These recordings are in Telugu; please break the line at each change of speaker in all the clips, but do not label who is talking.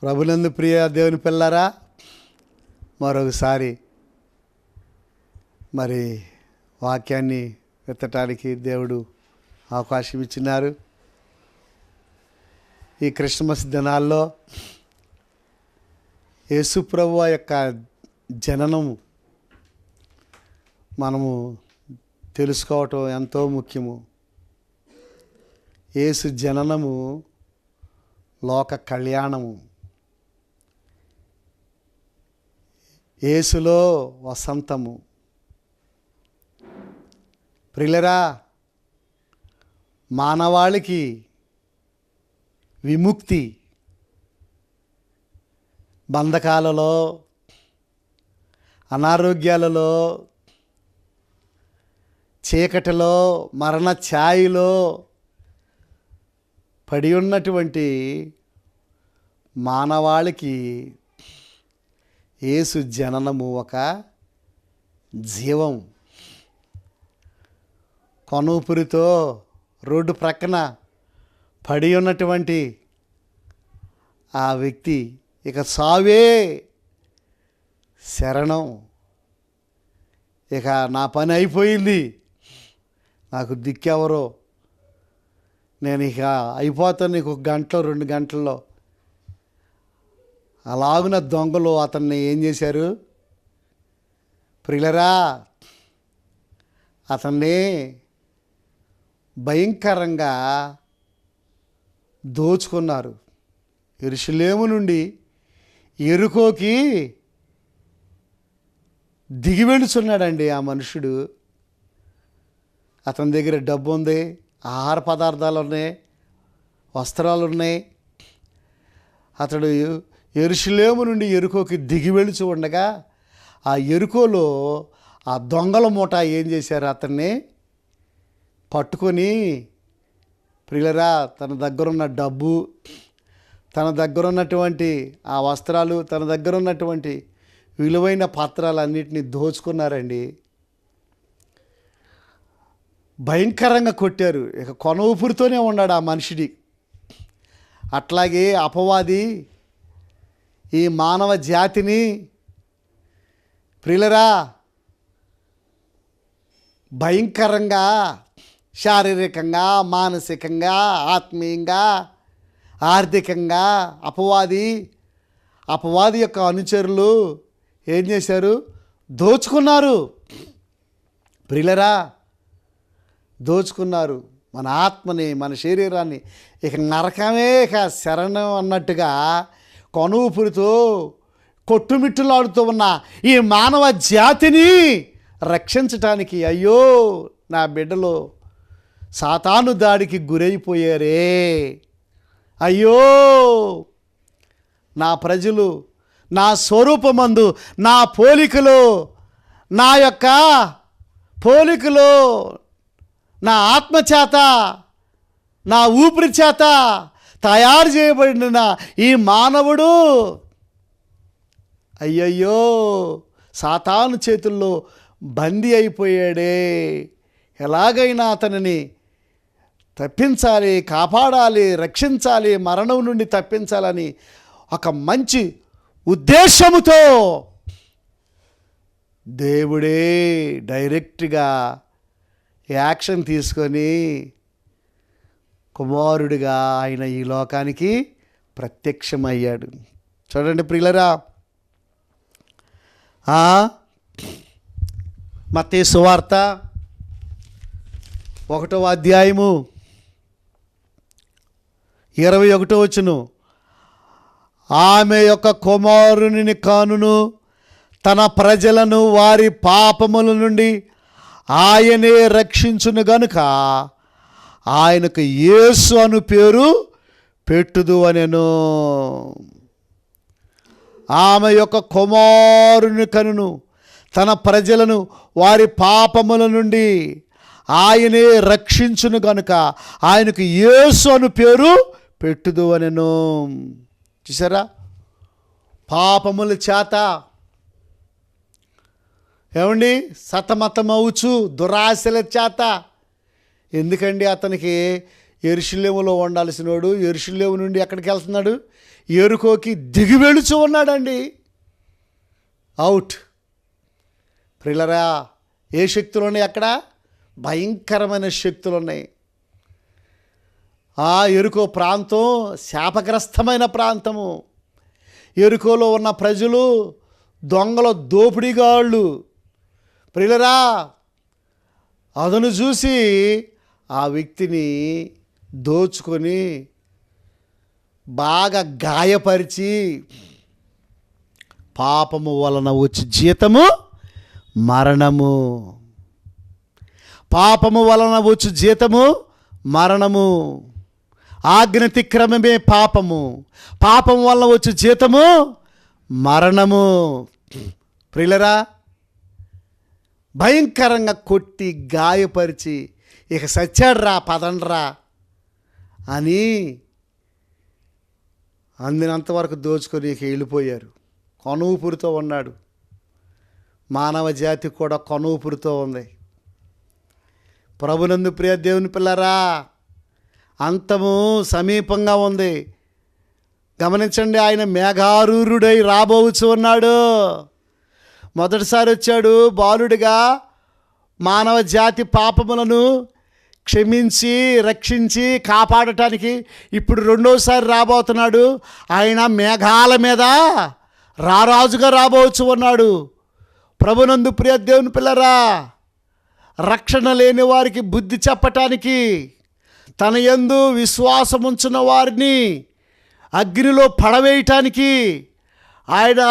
ప్రభునందు ప్రియ దేవుని పిల్లారా, మరొకసారి మరి వాక్యాన్ని విత్తటానికి దేవుడు అవకాశం ఇచ్చినారు. ఈ క్రిస్మస్ దినాల్లో యేసుప్రభువు యొక్క జననము మనము తెలుసుకోవటం ఎంతో ముఖ్యము. యేసు జననము లోక కళ్యాణము. యేసులో వసంతము. ప్రియులరా, మానవాళికి విముక్తి. బంధకాలలో, అనారోగ్యాలలో, చీకటిలో, మరణ ఛాయలో పడి ఉన్నటువంటి మానవాళికి యేసు జననము ఒక జీవం. కొనూపిరితో రోడ్డు ప్రక్కన పడి ఉన్నటువంటి ఆ వ్యక్తి ఇక సావే శరణం, ఇక నా పని అయిపోయింది, నాకు దిక్కెవరో, నేను ఇక అయిపోతాను నీకు 1 గంటలో 2 గంటల్లో. అలాగున దొంగలు అతన్ని ఏం చేశారు ప్రియులరా? అతన్ని భయంకరంగా దోచుకున్నారు. యెరూషలేము నుండి యెరికోకి దిగి వెళుచున్నాడండి ఆ మనుషుడు. అతని దగ్గర డబ్బు ఉంది, ఆహార పదార్థాలు ఉన్నాయి, వస్త్రాలు ఉన్నాయి. అతడు యెరూషలేము నుండి యెరికోకి దిగి వెళుచు ఉండగా ఆ యెరికోలో ఆ దొంగల మూట ఏం చేశారు, అతన్ని పట్టుకొని ప్రియులరా తన దగ్గరున్న డబ్బు, తన దగ్గర ఉన్నటువంటి ఆ వస్త్రాలు, తన దగ్గర ఉన్నటువంటి విలువైన పత్రాలన్నింటినీ దోచుకున్నారండి. భయంకరంగా కొట్టారు. ఇక కొన ఊపిరితోనే ఉన్నాడు ఆ మనిషిడి. అట్లాగే అపవాది ఈ మానవ జాతిని ప్రియులరా భయంకరంగా శారీరకంగా, మానసికంగా, ఆత్మీయంగా, ఆర్థికంగా అపవాది యొక్క అనుచరులు ఏం చేశారు, దోచుకున్నారు. ప్రియులరా దోచుకున్నారు మన ఆత్మని, మన శరీరాన్ని. ఇక నరకమే ఇక శరణం అన్నట్టుగా కొనూపిరితో కొట్టుమిట్టులాడుతూ ఉన్న ఈ మానవ జాతిని రక్షించటానికి, అయ్యో నా బిడ్డలు సాతాను దాడికి గురైపోయారే, అయ్యో నా ప్రజలు నా స్వరూపమందు, నా పోలికలో, నా యొక్క పోలికలో, నా ఆత్మచేత, నా ఊపిరి చేత తయారు చేయబడిన ఈ మానవుడు అయ్యయ్యో సాతాను చేతుల్లో బందీ అయిపోయాడే, ఎలాగైనా అతనిని తప్పించాలి, కాపాడాలి, రక్షించాలి, మరణం నుండి తప్పించాలని ఒక మంచి ఉద్దేశముతో దేవుడే డైరెక్ట్గా యాక్షన్ తీసుకొని కుమారుడిగా ఆయన ఈ లోకానికి ప్రత్యక్షమయ్యాడు. చూడండి ప్రియులరా, మత్తయి సువార్త 1వ అధ్యాయము 21వ వచనం, ఆమె యొక్క కుమారుని కానును, తన ప్రజలను వారి పాపముల నుండి ఆయనే రక్షించును గనుక ఆయనకు యేసు అను పేరు పెట్టుదు అనెను. ఆమె యొక్క కుమారుని కనును, తన ప్రజలను వారి పాపముల నుండి ఆయనే రక్షించును గనుక ఆయనకు యేసు అను పేరు పెట్టుదు అనెను. చూసారా, పాపముల చేత ఏమండి సతమతమవుచు, దురాశల చేత. ఎందుకండి అతనికి యెరూషలేములో ఉండాల్సినోడు యెరూషలేము నుండి ఎక్కడికి వెళ్తున్నాడు, ఎరుకోకి దిగి వెళుచు ఉన్నాడండి. అవుట్. ప్రియులారా, ఏ శక్తులు ఉన్నాయి అక్కడ? భయంకరమైన శక్తులు ఉన్నాయి. ఆ ఎరుకో ప్రాంతం శాపగ్రస్తమైన ప్రాంతము. ఎరుకోలో ఉన్న ప్రజలు దొంగల దోపిడీగాళ్ళు. ప్రియులారా, అతను చూసి ఆ వ్యక్తిని దోచుకొని బాగా గాయపరిచి, పాపము వలన వచ్చి జీతము మరణము, పాపము వలన వచ్చు జీతము మరణము, ఆజ్ఞాతిక్రమమే పాపము, పాపం వలన వచ్చు జీతము మరణము. ప్రియులరా, భయంకరంగా కొట్టి గాయపరిచి ఇక సచ్చాడురా పదండ్రా అని అందినంతవరకు దోచుకొని ఇక వెళ్ళిపోయారు. కనువుపురితో ఉన్నాడు. మానవ జాతి కూడా కనువుపురితో ఉంది. ప్రభునందు ప్రియ దేవుని పిల్లరా, అంతము సమీపంగా ఉంది. గమనించండి, ఆయన మేఘారూరుడై రాబోవచ్చు ఉన్నాడు. మొదటిసారి వచ్చాడు బాలుడిగా మానవ జాతి పాపములను క్షమించి రక్షించి కాపాడటానికి. ఇప్పుడు రెండోసారి రాబోతున్నాడు. ఆయన మేఘాల మీద రారాజుగా రాబోవచ్చు ఉన్నాడు. ప్రభునందు ప్రియ దేవుని పిల్లరా, రక్షణ లేని వారికి బుద్ధి చెప్పటానికి, తన యందు విశ్వాసం ఉంచిన వారిని అగ్నిలో పడవేయటానికి ఆయన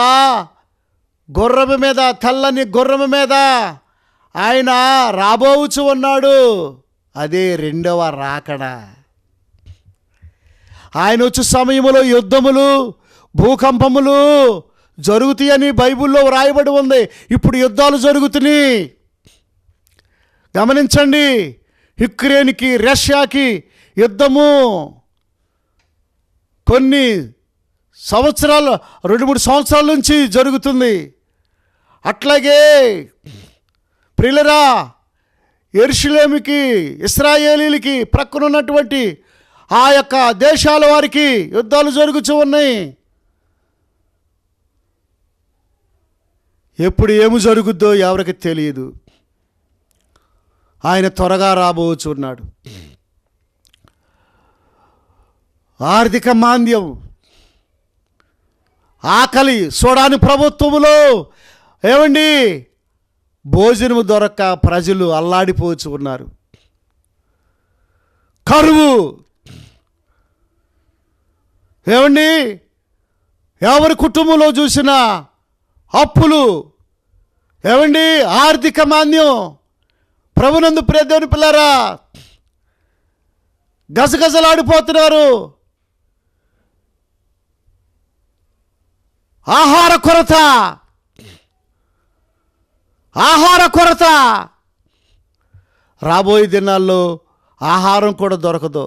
గుర్రము మీద, తెల్లని గుర్రము మీద ఆయన రాబోవచ్చు ఉన్నాడు. అదే రెండవ రాకడ. ఆయన వచ్చే సమయంలో యుద్ధములు, భూకంపములు జరుగుతాయని బైబిల్లో వ్రాయబడి ఉంది. ఇప్పుడు యుద్ధాలు జరుగుతున్నాయి. గమనించండి, యుక్రెయిన్కి రష్యాకి యుద్ధము కొన్ని సంవత్సరాలు, 2-3 సంవత్సరాల నుంచి జరుగుతుంది. అట్లాగే ప్రియులరా, యెరూషలేముకి, ఇశ్రాయేలీలకి ప్రక్కన ఉన్నటువంటి ఆ యొక్క దేశాల వారికి యుద్ధాలు జరుగుతూ ఉన్నాయి. ఎప్పుడు ఏమి జరుగుద్దో ఎవరికి తెలియదు. ఆయన త్వరగా రాబోచున్నాడు. ఆర్థిక మాంద్యం, ఆకలి చూడాని ప్రభుత్వములో ఏమండి భోజనము దొరక్క ప్రజలు అల్లాడిపోవచ్చు ఉన్నారు. కరువు ఏమండి, ఎవరి కుటుంబంలో చూసినా అప్పులు ఏమండి, ఆర్థిక మాంద్యం. ప్రభునందు ప్రియ దేవుని పిల్లరా, గజగజలాడిపోతున్నారు. ఆహార కొరత, ఆహార కొరత. రాబోయే దినాల్లో ఆహారం కూడా దొరకదు,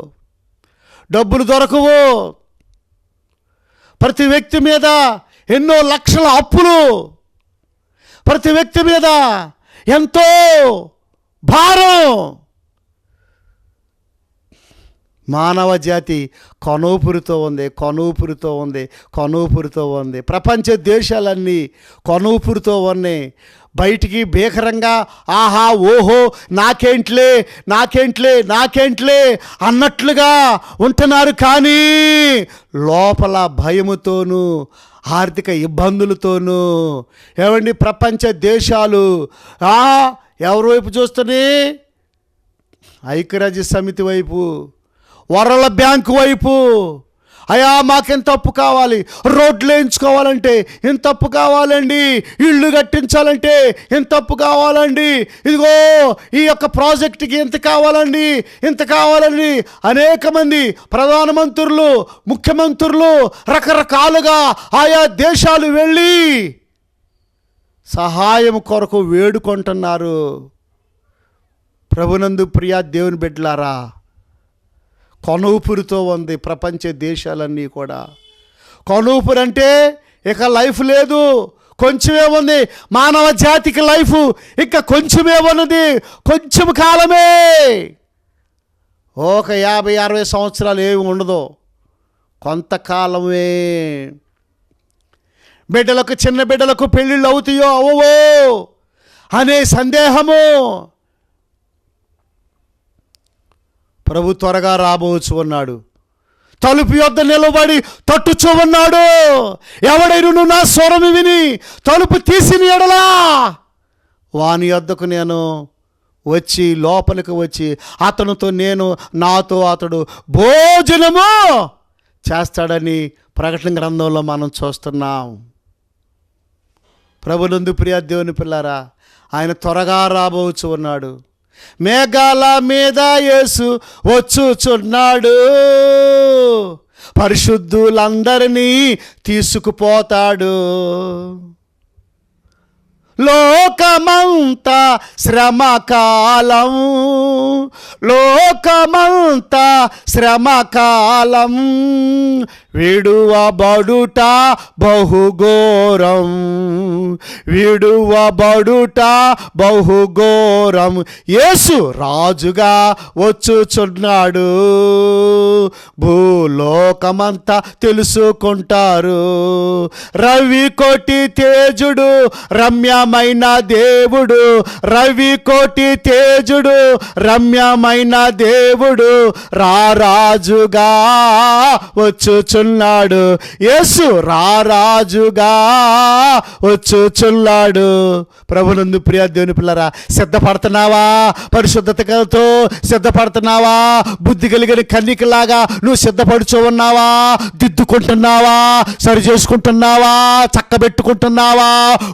డబ్బులు దొరకవు. ప్రతి వ్యక్తి మీద ఎన్నో లక్షల అప్పులు, ప్రతి వ్యక్తి మీద ఎంతో భారం. మానవ జాతి కనువుపురితో ఉంది, కనువుపురితో ఉంది, కనువుపురితో ఉంది. ప్రపంచ దేశాలన్నీ కనువుపురితో ఉన్నాయి. బయటికి భీకరంగా ఆహా ఓహో నాకేంట్లే నాకేంట్లే నాకేంట్లే అన్నట్లుగా ఉంటున్నారు. కానీ లోపల భయముతోనూ ఆర్థిక ఇబ్బందులతోనూ ఏమండి ప్రపంచ దేశాలు ఎవరి వైపు చూస్తున్నాయి? ఐక్యరాజ్య సమితి వైపు, వరల్డ్ బ్యాంకు వైపు. అయ్యా మాకెంత అప్పు కావాలి, రోడ్లు వేయించుకోవాలంటే ఎంత అప్పు కావాలండి, ఇళ్ళు కట్టించాలంటే ఎంత అప్పు కావాలండి, ఇదిగో ఈ యొక్క ప్రాజెక్టుకి ఎంత కావాలండి, ఎంత కావాలండి. అనేక మంది ప్రధానమంత్రులు, ముఖ్యమంత్రులు రకరకాలుగా ఆయా దేశాలు వెళ్ళి సహాయం కొరకు వేడుకుంటున్నారు. ప్రభునందు ప్రియా దేవుని బిడ్డలారా, కనువుపురితో ఉంది ప్రపంచ దేశాలన్నీ కూడా. కనువుపురి అంటే ఇక లైఫ్ లేదు, కొంచెమే ఉంది. మానవ జాతికి లైఫ్ ఇక కొంచెమే ఉన్నది, కొంచెం కాలమే. ఒక 50-60 సంవత్సరాలు ఏమి ఉండదు. కొంతకాలమే. బిడ్డలకు, చిన్న బిడ్డలకు పెళ్ళిళ్ళు అవుతాయో అవవో అనే సందేహము. ప్రభు త్వరగా రాబోచు ఉన్నాడు. తలుపు యొద్ద నిలబడి తట్టుచూ ఉన్నాడు. ఎవడైనా నా స్వరము విని తలుపు తీసిన ఎడలా వాని యొద్దకు నేను వచ్చి, లోపలికి వచ్చి అతనితో నేను, నాతో అతడు భోజనము చేస్తాడని ప్రకటన గ్రంథంలో మనం చూస్తున్నాం. ప్రభునందు ప్రియ దేవుని పిల్లారా, ఆయన త్వరగా రాబోచు ఉన్నాడు. మేఘాల మీద యేసు వచ్చుచున్నాడు. పరిశుద్ధులందరినీ తీసుకుపోతాడు. లోకమంతా శ్రమకాలం, లోకమంతా శ్రమకాలం, విడువబడుట బహుఘోరం, విడువబడుట బహుఘోరం. యేసు రాజుగా వచ్చుచున్నాడు. భూలోకమంతా తెలుసుకుంటారు. రవి కోటి తేజుడు, రమ్యమైన దేవుడు, రవి కోటి తేజుడు, రమ్యమైన దేవుడు రారాజుగా వచ్చుచున్నాడు. యేసు రారాజుగా వచ్చుచున్నాడు. ప్రభునందు ప్రియ దేవుని పిల్లరా, సిద్ధపడుతున్నావా? పరిశుద్ధతతో సిద్ధపడుతున్నావా? బుద్ధి కలిగిన కన్నికలాగా నువ్వు సిద్ధపడుచు ఉన్నావా? దిద్దుకుంటున్నావా? సరి చేసుకుంటున్నావా? చక్కబెట్టుకుంటున్నావా?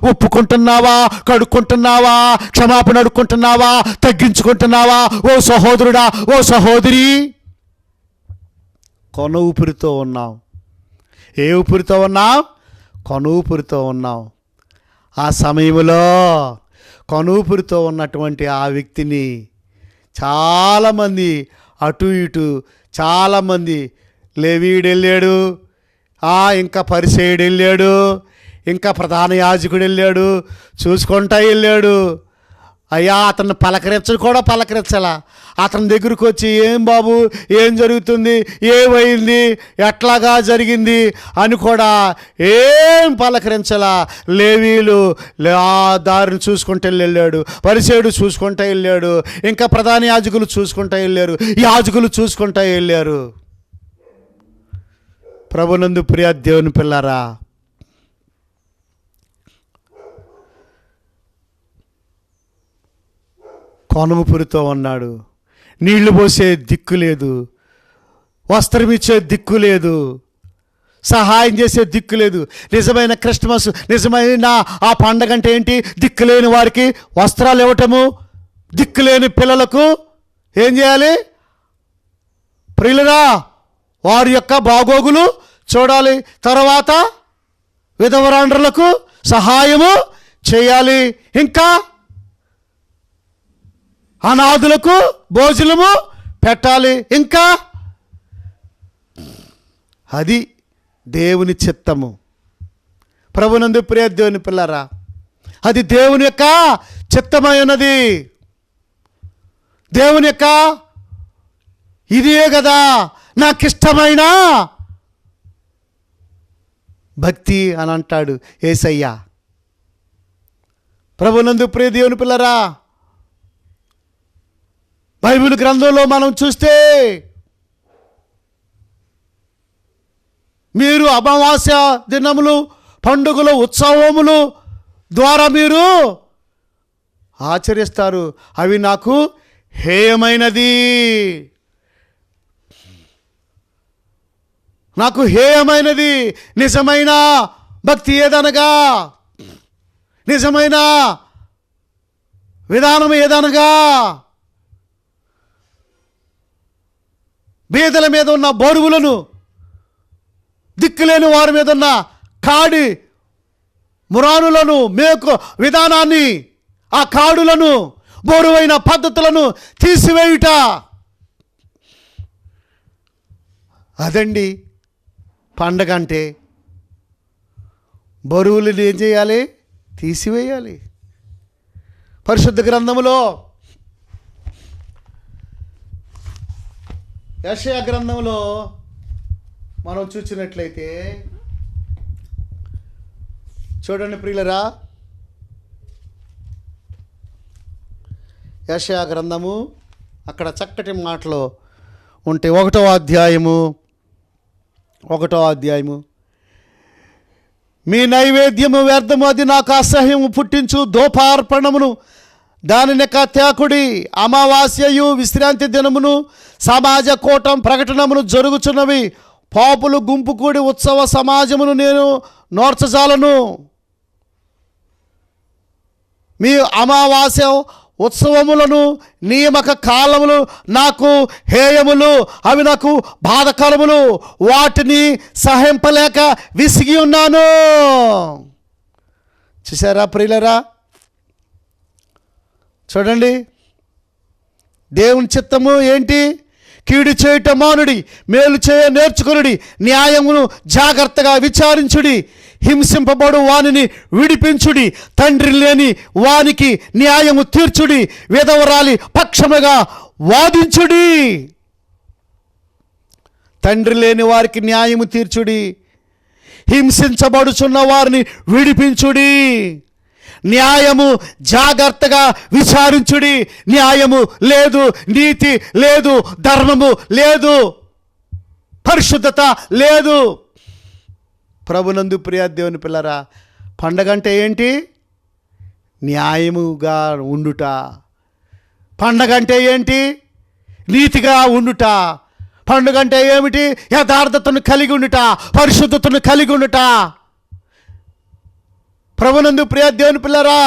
ఒప్పుకుంటున్నావా? కడుక్కుంటున్నావా? క్షమాపణ అడుక్కుంటున్నావా? తగ్గించుకుంటున్నావా? ఓ సహోదరుడా, ఓ సహోదరి, కొన ఊపిరితో ఉన్నావు. ఏ ఊపిరితో ఉన్నావు? కొన ఊపిరితో ఉన్నావు. ఆ సమయంలో కొన ఊపిరితో ఉన్నటువంటి ఆ వ్యక్తిని చాలామంది అటు ఇటు, చాలామంది లేవీయుడు వెళ్ళాడు, ఇంకా పరిసయ్యుడు వెళ్ళాడు, ఇంకా ప్రధాన యాజకుడు వెళ్ళాడు, చూసుకుంటా వెళ్ళాడు. అయ్యా, అతన్ని పలకరించాలా. అతని దగ్గరకు వచ్చి, ఏం బాబు, ఏం జరుగుతుంది, ఏమైంది, ఎట్లాగా జరిగింది అని కూడా ఏం పలకరించాలా. లేవీలు ఆ దారిని చూసుకుంటూ వెళ్ళాడు, పరిసయ్యుడు చూసుకుంటూ వెళ్ళాడు, ఇంకా ప్రధాన యాజకులు చూసుకుంటూ వెళ్ళారు, యాజకులు చూసుకుంటూ వెళ్ళారు. ప్రభునందు ప్రియ దేవుని పిల్లారా, కొనముపురితో ఉన్నాడు. నీళ్లు పోసే దిక్కు లేదు, వస్త్రం ఇచ్చే దిక్కు లేదు, సహాయం చేసే దిక్కు లేదు. నిజమైన క్రిస్మస్, నిజమైన ఆ పండగ అంటే ఏంటి? దిక్కులేని వారికి వస్త్రాలు ఇవ్వటము, దిక్కులేని పిల్లలకు ఏం చేయాలి? ప్రియులరా, వారి యొక్క బాగోగులు చూడాలి. తర్వాత విధవరాండ్రులకు సహాయము చేయాలి. ఇంకా అనాథులకు భోజనము పెట్టాలి. ఇంకా అది దేవుని చిత్తము. ప్రభునందు ప్రియ దేవుని పిల్లరా, అది దేవుని యొక్క చిత్తమై ఉన్నది. దేవుని యొక్క ఇదే కదా నాకు ఇష్టమైన భక్తి అని అంటాడు యేసయ్య. ప్రభునందు ప్రియ దేవుని పిల్లరా, బైబిల్ గ్రంథంలో మనం చూస్తే మీరు అమావాస్య దినములు, పండుగలు, ఉత్సవములు ద్వారా మీరు ఆచరిస్తారు. అవి నాకు హేయమైనది. నాకు హేయమైనది. నిజమైన భక్తి ఏదనగా, నిజమైన విధానం ఏదనగా, బీదల మీద ఉన్న బరువులను, దిక్కులేని వారి మీద ఉన్న కాడి మురానులను, మేకు విధానాన్ని, ఆ కాడులను, బరువైన పద్ధతులను తీసివేయుట. అదండి పండగ అంటే. బరువులను ఏం చేయాలి? తీసివేయాలి. పరిశుద్ధ గ్రంథములో, యెషయా గ్రంథంలో మనం చూసినట్లయితే చూడండి ప్రియులరా, యెషయా గ్రంథము అక్కడ చక్కటి మాటలు ఉంటే 1వ అధ్యాయము మీ నైవేద్యము వ్యర్థము, అది నాకు అసహ్యము పుట్టించు. ధూపార్పణమును దానిని త్యాకుడి. అమావాస్యయు విశ్రాంతి దినమును సమాజ కూటం ప్రకటనమును జరుగుచున్నవి. పాపులు గుంపు కూడి ఉత్సవ సమాజమును నేను నోర్చజాలను. మీ అమావాస్య ఉత్సవములను నియామక కాలములు నాకు హేయములు, అవి నాకు బాధకరములు. వాటిని సహింపలేక విసిగి ఉన్నాను. చూసారా ప్రియులరా, చూడండి దేవుని చిత్తము ఏంటి? కీడు చేయుట మానుడి, మేలు చేయ నేర్చుకునుడి, న్యాయమును జాగ్రత్తగా విచారించుడి, హింసింపబడు వానిని విడిపించుడి, తండ్రి లేని వానికి న్యాయము తీర్చుడి, విధవరాలి పక్షముగా వాదించుడి. తండ్రి లేని వారికి న్యాయము తీర్చుడి, హింసించబడుచున్న వారిని విడిపించుడి, న్యాయము జాగ్రత్తగా విచారించుడి. న్యాయము లేదు, నీతి లేదు, ధర్మము లేదు, పరిశుద్ధత లేదు. ప్రభునందు ప్రియ దేవుని పిల్లరా, పండగ అంటే ఏంటి? న్యాయముగా ఉండుట. పండగ అంటే ఏంటి? నీతిగా ఉండుట. పండుగ అంటే ఏమిటి? యథార్థతను కలిగి ఉండుట, పరిశుద్ధతను కలిగి ఉండుట. ప్రభునందు ప్రియ దేవుని పిల్లరా,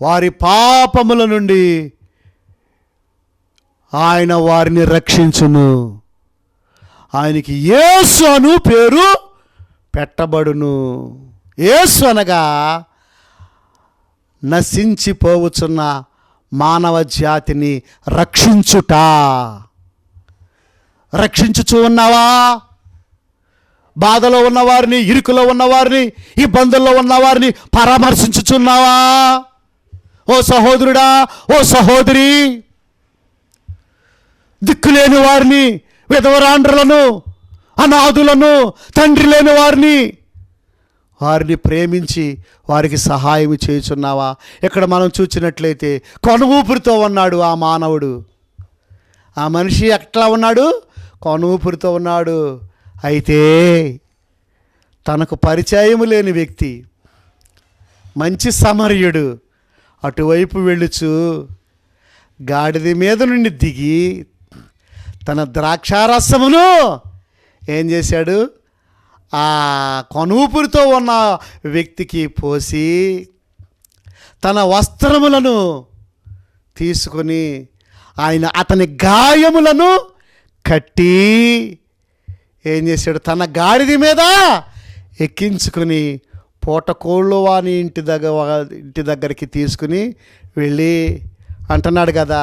వారి పాపముల నుండి ఆయన వారిని రక్షించును. ఆయనకి యేసు అను పేరు పెట్టబడును. యేసు అనగా నశించిపోవచ్చున్న మానవ జాతిని రక్షించుట. రక్షించుచు ఉన్నావా? బాధలో ఉన్నవారిని, ఇరుకులో ఉన్నవారిని, ఇబ్బందుల్లో ఉన్నవారిని పరామర్శించుచున్నావా? ఓ సహోదరుడా, ఓ సహోదరి, దిక్కులేని వారిని, విధవరాండ్రులను, అనాథులను, తండ్రి లేని వారిని ప్రేమించి వారికి సహాయం చేయుచున్నావా? ఇక్కడ మనం చూసినట్లయితే కొన ఊపిరితో ఉన్నాడు ఆ మానవుడు. ఆ మనిషి ఎట్లా ఉన్నాడు? కొన ఊపిరితో ఉన్నాడు. అయితే తనకు పరిచయం లేని వ్యక్తి, మంచి సమరయుడు, అటువైపు వెళ్ళుచు గాడిద మీద నుండి దిగి తన ద్రాక్షారసమును ఏం చేశాడు? ఆ కొనూపురితో ఉన్న వ్యక్తికి పోసి తన వస్త్రములను తీసుకొని అతని గాయములను కట్టి ఏం చేశాడు? తన గాడిద మీద ఎక్కించుకొని పూటకోళ్ళు వాని ఇంటి దగ్గరికి తీసుకుని వెళ్ళి అంటున్నాడు కదా,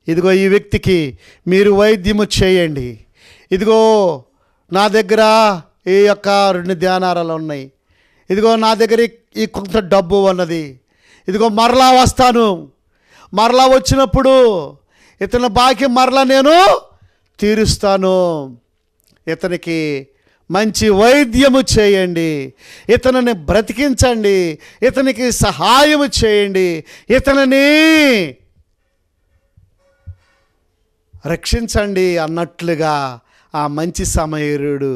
ఇదిగో ఈ వ్యక్తికి మీరు వైద్యము చేయండి. ఇదిగో నా దగ్గర ఈ యొక్క 2 ధ్యానారాలు ఉన్నాయి. ఇదిగో నా దగ్గర ఈ కొంత డబ్బు ఉన్నది. ఇదిగో మరలా వస్తాను. మరలా వచ్చినప్పుడు ఇతని బాకీ మరలా నేను తీరుస్తాను. ఇతనికి మంచి వైద్యము చేయండి, ఇతనిని బ్రతికించండి, ఇతనికి సహాయము చేయండి, ఇతనిని రక్షించండి అన్నట్లుగా ఆ మంచి సమయరుడు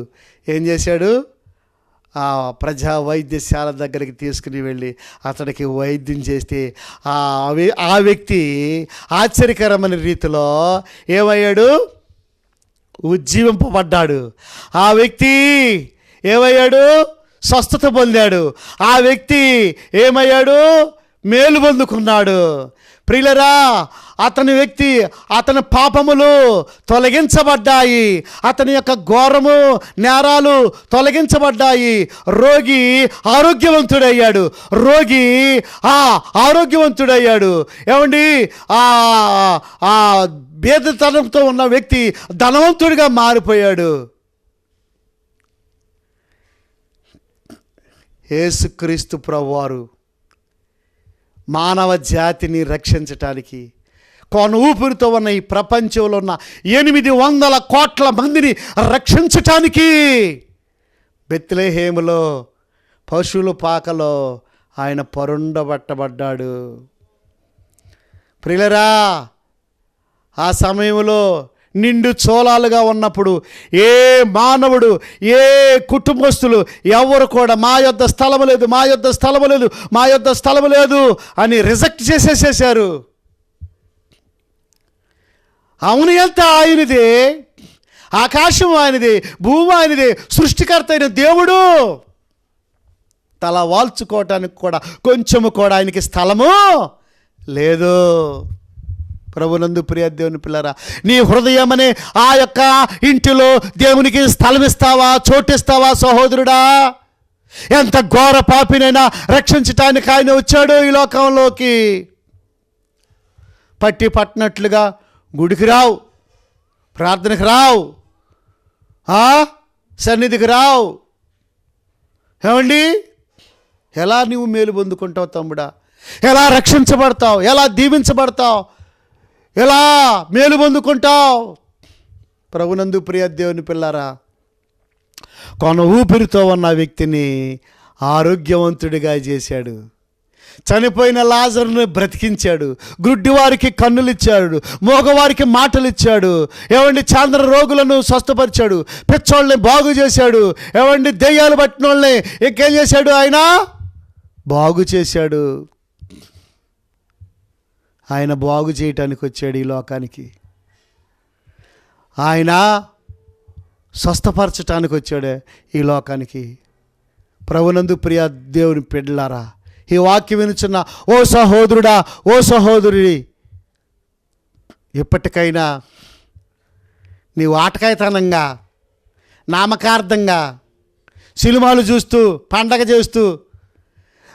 ఏం చేశాడు? ఆ ప్రజా వైద్యశాల దగ్గరికి తీసుకుని వెళ్ళి అతడికి వైద్యం చేస్తే ఆ వ్యక్తి ఆశ్చర్యకరమైన రీతిలో ఏమయ్యాడు? ఉజ్జీవింపబడ్డాడు. ఆ వ్యక్తి ఏమయ్యాడు? స్వస్థత పొందాడు. ఆ వ్యక్తి ఏమయ్యాడు? మేలు పొందుకున్నాడు. ప్రియులరా, అతని పాపములు తొలగించబడ్డాయి, అతని యొక్క ఘోరము నేరాలు తొలగించబడ్డాయి. రోగి ఆరోగ్యవంతుడయ్యాడు. ఆరోగ్యవంతుడయ్యాడు. ఏమండి? ఆ భేదతనంతో ఉన్న వ్యక్తి ధనవంతుడిగా మారిపోయాడు. యేసుక్రీస్తు ప్రభువారు మానవ జాతిని రక్షించటానికి కొన ఊపిరితో ఉన్న ఈ ప్రపంచంలో ఉన్న 800 కోట్ల మందిని రక్షించటానికి బెత్లెహేములో పశువుల పాకలో ఆయన పరుండబట్టబడ్డాడు. ప్రియులరా, ఆ సమయంలో నిండు చోళాలుగా ఉన్నప్పుడు ఏ మానవుడు, ఏ కుటుంబస్తులు ఎవరు కూడా మా యొద్ద స్థలము లేదు, మా యొద్ద స్థలము లేదు, మా యొద్ద స్థలము లేదు అని రిజెక్ట్ చేసేసేసారు. అవును, ఎంత ఆయనది, ఆకాశం ఆయనది, భూమి ఆయనది, సృష్టికర్త అయిన దేవుడు. తల వాల్చుకోవటానికి కూడా కొంచెము కూడా ఆయనకి స్థలము లేదు. ప్రభునందు ప్రియ దేవుని పిల్లరా, నీ హృదయం అనే ఆ యొక్క ఇంటిలో దేవునికి స్థలం ఇస్తావా, చోటిస్తావా సహోదరుడా? ఎంత ఘోర పాపినైనా రక్షించటానికి ఆయన వచ్చాడు ఈ లోకంలోకి. పట్టి పట్టినట్లుగా గుడికి రావు, ప్రార్థనకి రావు, సన్నిధికి రావు. ఏమండి, ఎలా నువ్వు మేలు పొందుకుంటావు తమ్ముడా? ఎలా రక్షించబడతావు? ఎలా దీవించబడతావు? ఎలా మేలు పొందుకుంటావు? ప్రభునందు ప్రియ దేవుని పిల్లారా, కొన ఊపిరితో ఉన్న వ్యక్తిని ఆరోగ్యవంతుడిగా చేశాడు. చనిపోయిన లాజరును బ్రతికించాడు. గుడ్డివారికి కన్నులు ఇచ్చాడు, మోగవారికి మాటలు ఇచ్చాడు. ఏమండి, చాంద్ర రోగులను స్వస్థపరిచాడు, పిచ్చోళ్ళని బాగు చేశాడు. ఏమండి, దెయ్యాలు పట్టిన వాళ్ళని ఇంకేం చేశాడు? ఆయన బాగు చేశాడు. ఆయన బాగు చేయటానికి వచ్చాడు ఈ లోకానికి. ఆయన స్వస్థపరచటానికి వచ్చాడు ఈ లోకానికి. ప్రభునందు ప్రియ దేవుని బిడ్డలారా, ఈ వాక్యం వినుచున్న ఓ సహోదరుడా, ఓ సహోదరుడి, ఇప్పటికైనా నీవు ఆటకాయతనంగా, నామకార్థంగా, సినిమాలు చూస్తూ, పండగ చేస్తూ,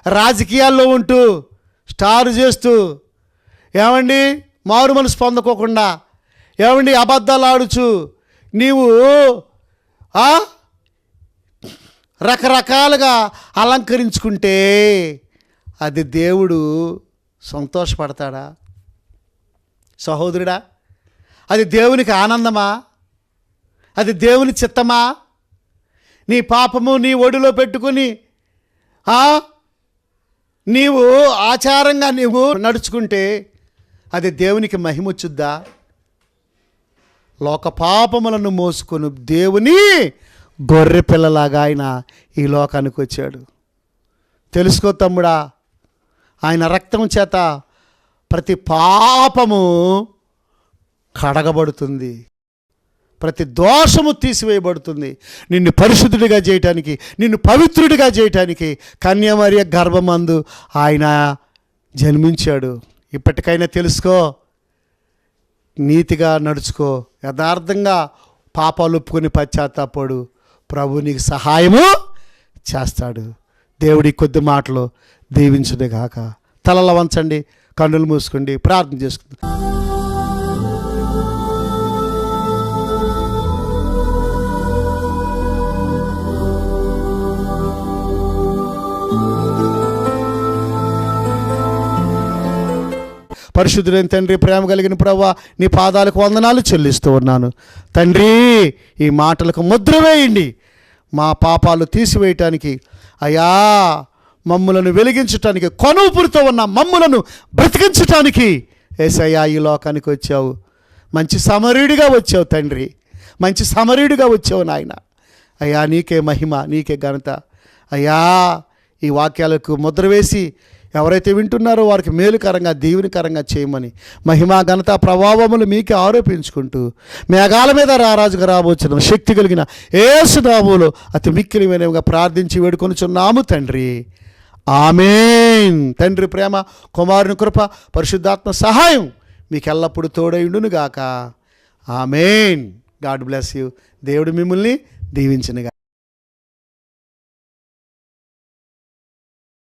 రాజకీయాల్లో ఉంటూ, స్టార్ చేస్తూ, ఏమండి మారు మనసు పొందుకోకుండా, ఏమండి అబద్ధాలు ఆడుచు నీవు రకరకాలుగా అలంకరించుకుంటే అది దేవుడు సంతోషపడతాడా సహోదరుడా? అది దేవునికి ఆనందమా? అది దేవుని చిత్తమా? నీ పాపము నీ ఒడిలో పెట్టుకుని నీవు ఆచారంగా నీవు నడుచుకుంటే అది దేవునికి మహిమొచ్చుద్దా? లోక పాపములను మోసుకొని దేవుని గొర్రె పిల్లలాగా ఆయన ఈ లోకానికి వచ్చాడు. తెలుసుకో తమ్ముడా, ఆయన రక్తం చేత ప్రతి పాపము కడగబడుతుంది, ప్రతి దోషము తీసివేయబడుతుంది. నిన్ను పరిశుద్ధుడిగా చేయటానికి, నిన్ను పవిత్రుడిగా చేయటానికి కన్యమరియ గర్భమందు ఆయన జన్మించాడు. ఇప్పటికైనా తెలుసుకో, నీతిగా నడుచుకో, యథార్థంగా పాపాలు ఒప్పుకొని పశ్చాత్తాపడు. ప్రభు నీకు సహాయము చేస్తాడు. దేవుడి కొద్ది మాటలు దీవించునే గాక. తలల వంచండి, కన్నులు మూసుకోండి, ప్రార్థన చేసుకుందాం. పరిశుద్ధుడైన తండ్రి, ప్రేమ కలిగిన ప్రభువా, నీ పాదాలకు వందనాలు చెల్లిస్తూ ఉన్నాను తండ్రి. ఈ మాటలకు ముద్ర వేయండి, మా పాపాలు తీసివేయటానికి అయ్యా, మమ్ములను వెలిగించటానికి, కొనుపురితో ఉన్న మమ్ములను బ్రతికించటానికి యేసయ్యా ఈ లోకానికి వచ్చావు. మంచి సమరీయుడిగా వచ్చావు తండ్రి, మంచి సమరీయుడిగా వచ్చావు నాయన. అయ్యా, నీకే మహిమ, నీకే ఘనత. అయ్యా, ఈ వాక్యాలకు ముద్ర వేసి ఎవరైతే వింటున్నారో వారికి మేలుకరంగా, దీవెనకరంగా చేయమని మహిమా ఘనత ప్రభావములు మీకే ఆరోపించుకుంటూ మేఘాల మీద రారాజుగా రాబోచిన శక్తి కలిగిన యేసు నామములో అతి మిక్కిలి వినయంగా ప్రార్థించి వేడుకొనుచున్నాము తండ్రి. ఆమేన్. తండ్రి ప్రేమ, కుమారుని కృప, పరిశుద్ధాత్మ సహాయం మీకు ఎల్లప్పుడూ తోడైండును గాక. ఆమేన్. God bless you. దేవుడు మిమ్మల్ని దీవించునుగా.